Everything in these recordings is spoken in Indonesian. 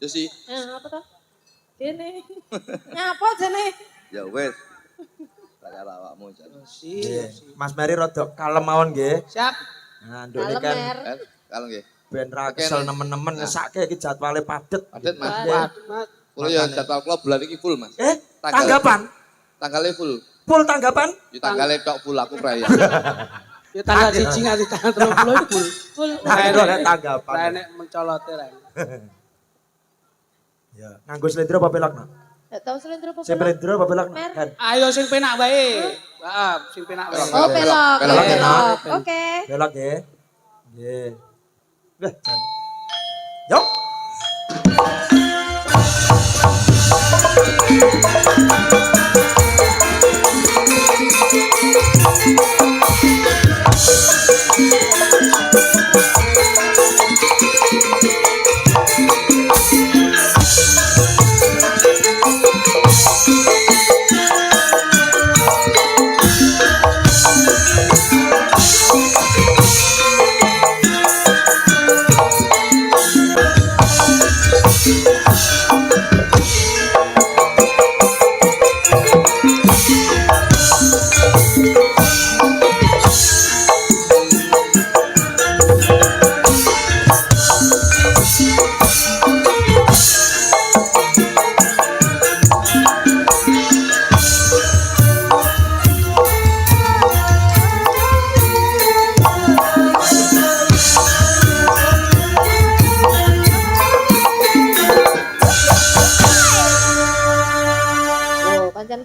Desi. Apa toh? Kene. Nyapa jane? Ya wes. Tak kira awakmu jan. Mas Mary rada kalem mawon nggih. Siap. Nah, nduk iki kan Kalau nggih. ben ra kesel nemen-nemen ngesake iki jadwale padet. Padet Mas. Mas. Kulo ya jadwal kula bulan iki full Mas. Tanggapan? Tanggalnya full. Full tanggapan? Ya tanggalnya tok full aku perayaan. Ya tanggal 1 nganti tanggal 30 full. Full. Nah, itu ada tanggapan. Lah nek mencolote lah. Ya, nganggo slendro apa pelak, Nak? Enggak tahu selendro apa. Slendro apa pelak, Nak? Kan. Ayo sing penak wae. Heeh, sing penak wae. Oh, pelok. Pelok, Pelok. Oke. Pelak nggih. Nggih. Wah, jan. Yuk.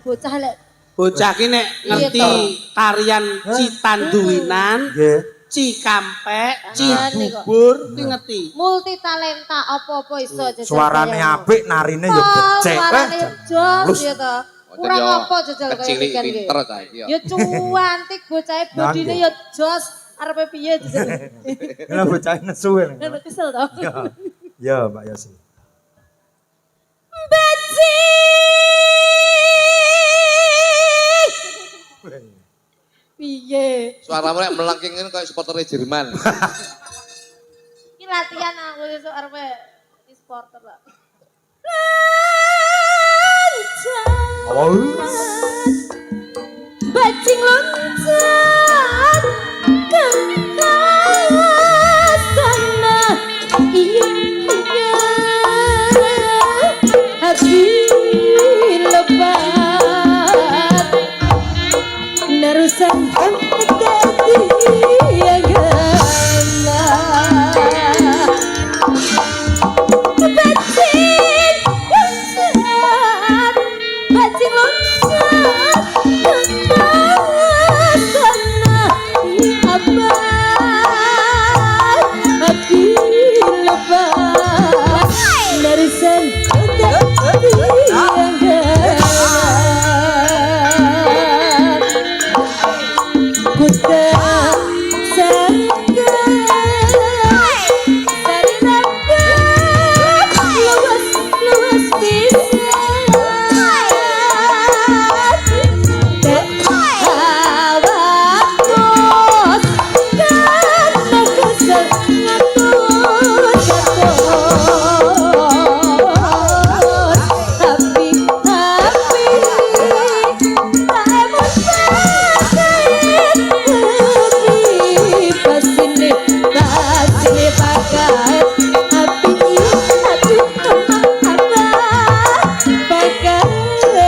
Bocah lek Bocah ki nek ngerti tarian citanduwinan, cikampek, cibubur, ki ngerti. multi talenta apa-apa iso jajal. Suarane apik, narine yo becek. Suarane jos ya to. Kurang apa jajal kaya Cilik iki kan. pinter ta iki ya. Ya cuantik bocahe bodine ya jos arepe piye jajal. Lah bocah nesu. Ngono kesel to. Ya, Mbak Yasi. Beci. Piye? Suaramu nek melengking ngene kayak supporter Jerman. Iki latihan aku sesuk arepe di supporter lah. Bajing loncat sana iya hati lebat narusan hati yang gana bajing loncat sana abad hati lebat narusan hati yang gana ku tak sangka dari dapat luas pisah tak awak bos karena kesel ngatur tapi tak emang pasine pakai api aduh apa pakai api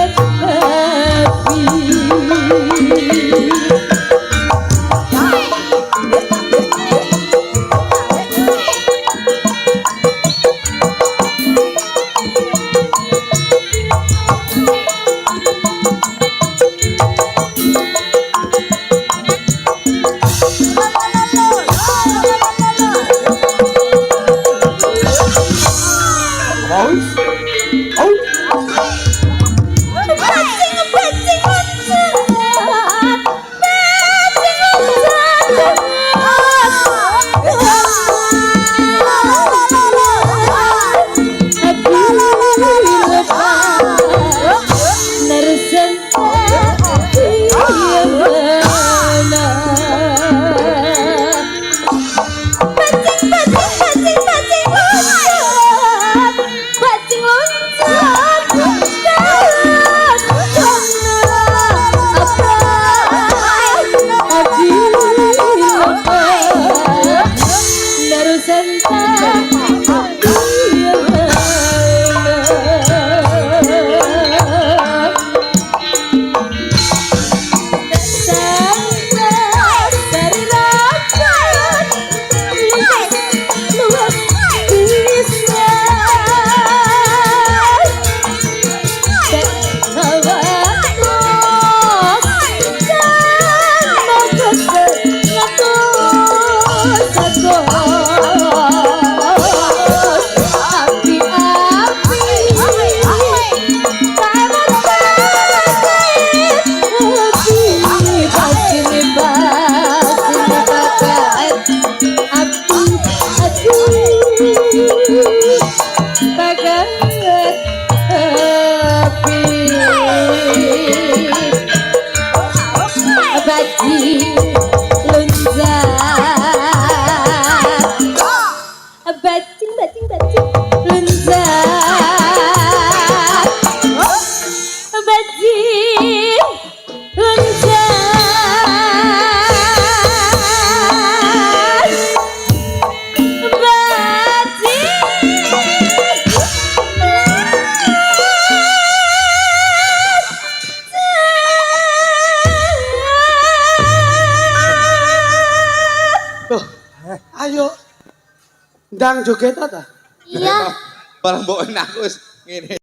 Ndang joget ta? Iya. Barang mbok aku wis ngene.